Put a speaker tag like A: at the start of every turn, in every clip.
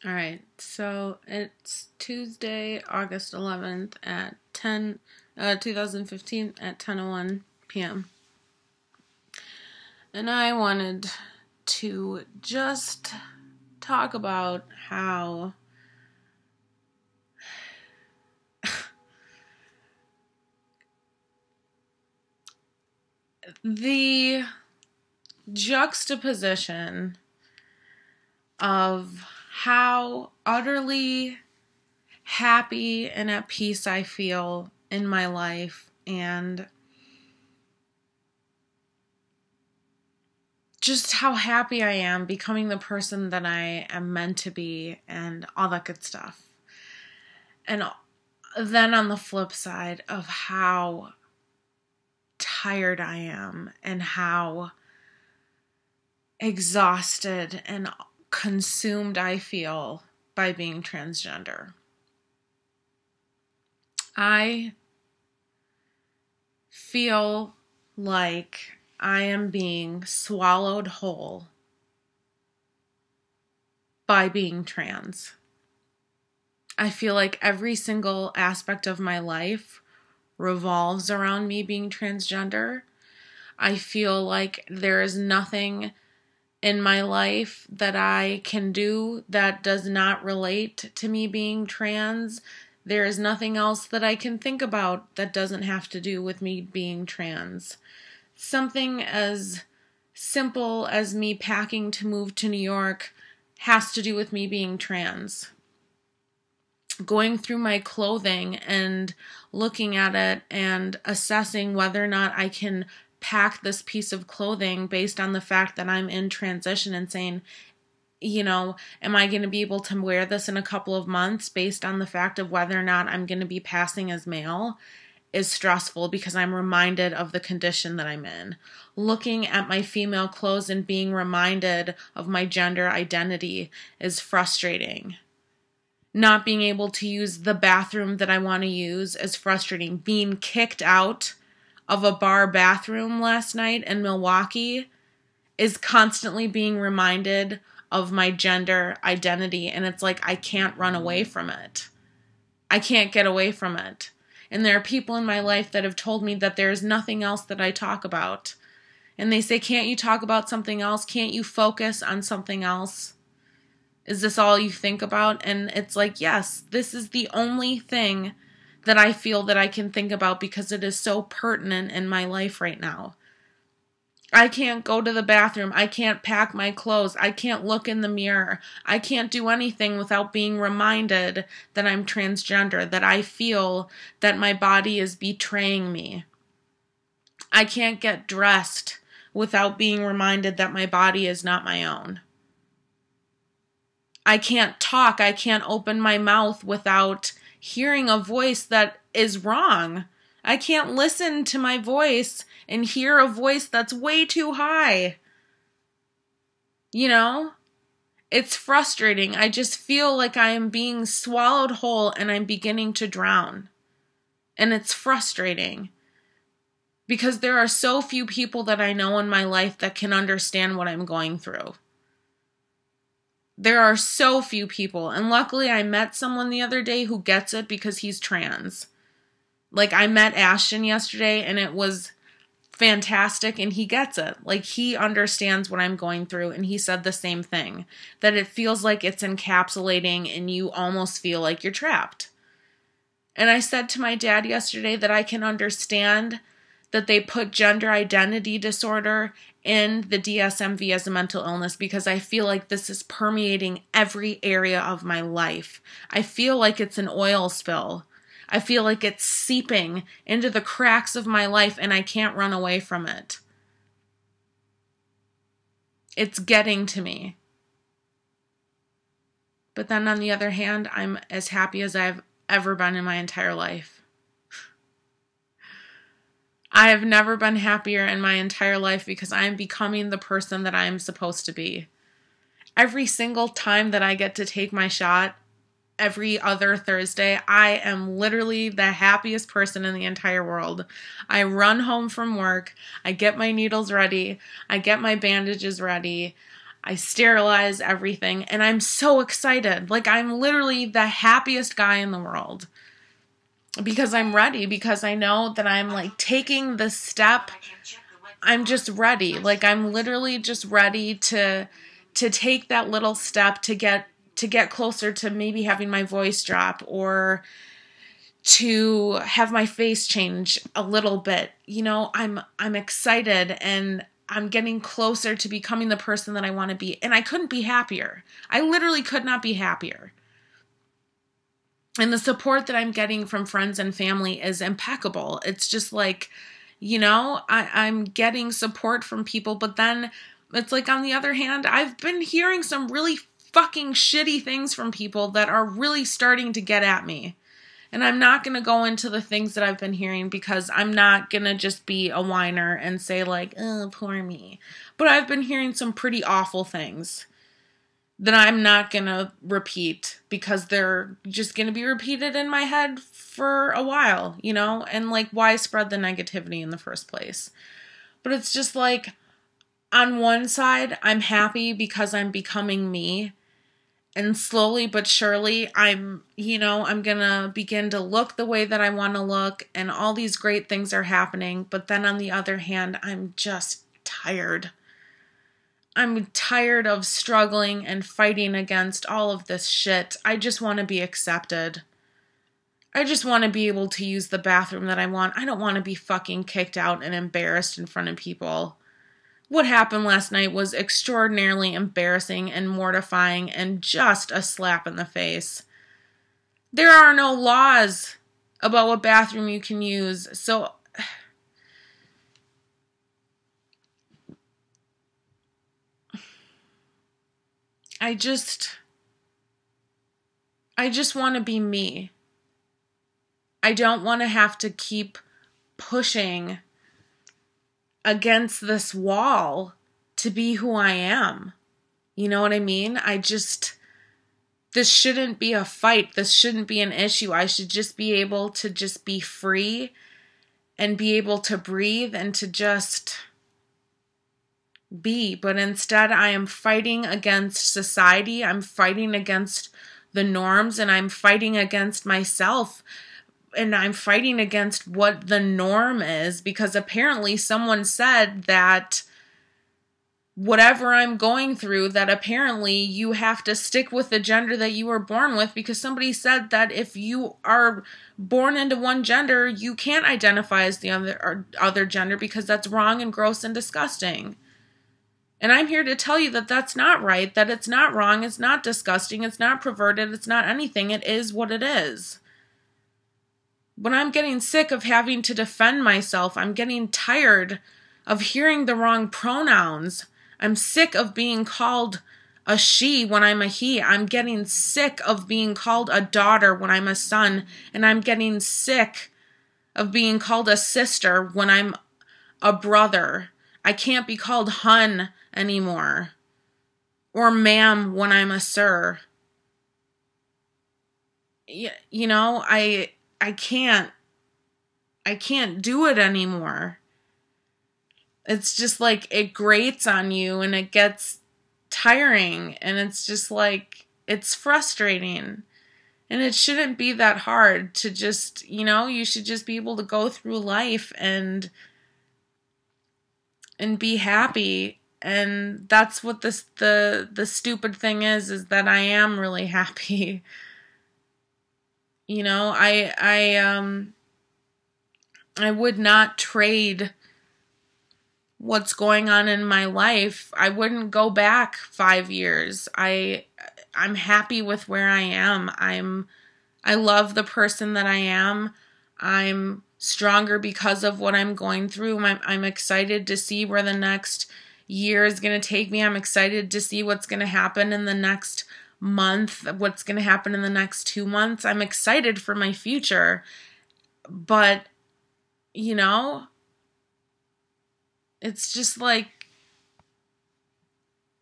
A: All right, so it's Tuesday, August 11th at 2015 at 10:01 p.m. And I wanted to just talk about how the juxtaposition of how utterly happy and at peace I feel in my life, and just how happy I am becoming the person that I am meant to be and all that good stuff. And then on the flip side of how tired I am and how exhausted and consumed I feel by being transgender. I feel like I am being swallowed whole by being trans. I feel like every single aspect of my life revolves around me being transgender. I feel like there is nothing in my life that I can do that does not relate to me being trans. There is nothing else that I can think about that doesn't have to do with me being trans. Something as simple as me packing to move to New York has to do with me being trans. Going through my clothing and looking at it and assessing whether or not I can pack this piece of clothing based on the fact that I'm in transition and saying, am I going to be able to wear this in a couple of months based on the fact of whether or not I'm going to be passing as male is stressful because I'm reminded of the condition that I'm in. Looking at my female clothes and being reminded of my gender identity is frustrating. Not being able to use the bathroom that I want to use is frustrating. Being kicked out of a bar bathroom last night in Milwaukee is constantly being reminded of my gender identity, and it's like I can't run away from it. I can't get away from it. And there are people in my life that have told me that there is nothing else that I talk about. And they say, can't you talk about something else? Can't you focus on something else? Is this all you think about? And it's like, yes, this is the only thing that I feel that I can think about because it is so pertinent in my life right now. I can't go to the bathroom. I can't pack my clothes. I can't look in the mirror. I can't do anything without being reminded that I'm transgender, that I feel that my body is betraying me. I can't get dressed without being reminded that my body is not my own. I can't talk. I can't open my mouth without hearing a voice that is wrong. I can't listen to my voice and hear a voice that's way too high. It's frustrating. I just feel like I am being swallowed whole and I'm beginning to drown. And it's frustrating because there are so few people that I know in my life that can understand what I'm going through. There are so few people, and luckily I met someone the other day who gets it because he's trans. Like, I met Ashton yesterday, and it was fantastic, and he gets it. Like, he understands what I'm going through, and he said the same thing, that it feels like it's encapsulating, and you almost feel like you're trapped. And I said to my dad yesterday that I can understand that they put gender identity disorder in the DSM-V as a mental illness because I feel like this is permeating every area of my life. I feel like it's an oil spill. I feel like it's seeping into the cracks of my life and I can't run away from it. It's getting to me. But then on the other hand, I'm as happy as I've ever been in my entire life. I have never been happier in my entire life because I am becoming the person that I am supposed to be. Every single time that I get to take my shot, every other Thursday, I am literally the happiest person in the entire world. I run home from work, I get my needles ready, I get my bandages ready, I sterilize everything, and I'm so excited. Like, I'm literally the happiest guy in the world because I'm ready, because I know that I'm like taking the step. I'm just ready. Like, I'm literally just ready to take that little step to get closer to maybe having my voice drop, or to have my face change a little bit. You know, I'm excited, and I'm getting closer to becoming the person that I want to be. And I couldn't be happier. I literally could not be happier. And the support that I'm getting from friends and family is impeccable. It's just like, you know, I'm getting support from people, but then it's like, on the other hand, I've been hearing some really fucking shitty things from people that are really starting to get at me. And I'm not going to go into the things that I've been hearing, because I'm not going to just be a whiner and say like, oh, poor me. But I've been hearing some pretty awful things that I'm not going to repeat, because they're just going to be repeated in my head for a while, you know? And like, why spread the negativity in the first place? But it's just like, on one side, I'm happy because I'm becoming me. And slowly but surely, I'm gonna begin to look the way that I want to look, and all these great things are happening. But then on the other hand, I'm just tired. I'm tired of struggling and fighting against all of this shit. I just want to be accepted. I just want to be able to use the bathroom that I want. I don't want to be fucking kicked out and embarrassed in front of people. What happened last night was extraordinarily embarrassing and mortifying, and just a slap in the face. There are no laws about what bathroom you can use, so I just want to be me. I don't want to have to keep pushing against this wall to be who I am. You know what I mean? This shouldn't be a fight. This shouldn't be an issue. I should just be able to just be free and be able to breathe and to just be. But instead, I am fighting against society. I'm fighting against the norms, and I'm fighting against myself. And I'm fighting against what the norm is, because apparently someone said that whatever I'm going through, that apparently you have to stick with the gender that you were born with, because somebody said that if you are born into one gender, you can't identify as the other gender, because that's wrong and gross and disgusting. And I'm here to tell you that that's not right, that it's not wrong, it's not disgusting, it's not perverted, it's not anything. It is what it is. But I'm getting sick of having to defend myself. I'm getting tired of hearing the wrong pronouns. I'm sick of being called a she when I'm a he. I'm getting sick of being called a daughter when I'm a son. And I'm getting sick of being called a sister when I'm a brother. I can't be called hun anymore. Or ma'am when I'm a sir. You know, I can't do it anymore. It's just like, it grates on you and it gets tiring, and it's just like, it's frustrating. And it shouldn't be that hard to just, you should just be able to go through life and be happy. And that's what the stupid thing is that I am really happy. I would not trade what's going on in my life. I wouldn't go back 5 years. I'm happy with where I am. I love the person that I am. I'm stronger because of what I'm going through. I'm excited to see where the next year is going to take me. I'm excited to see what's going to happen in the next month, what's going to happen in the next 2 months. I'm excited for my future. But, it's just like,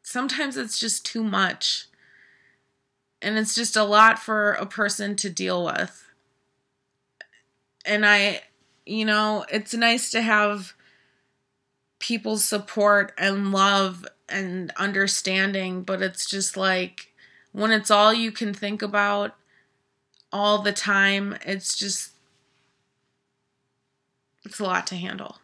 A: sometimes it's just too much. And it's just a lot for a person to deal with. And it's nice to have people's support and love and understanding, but it's just like when it's all you can think about all the time, it's a lot to handle.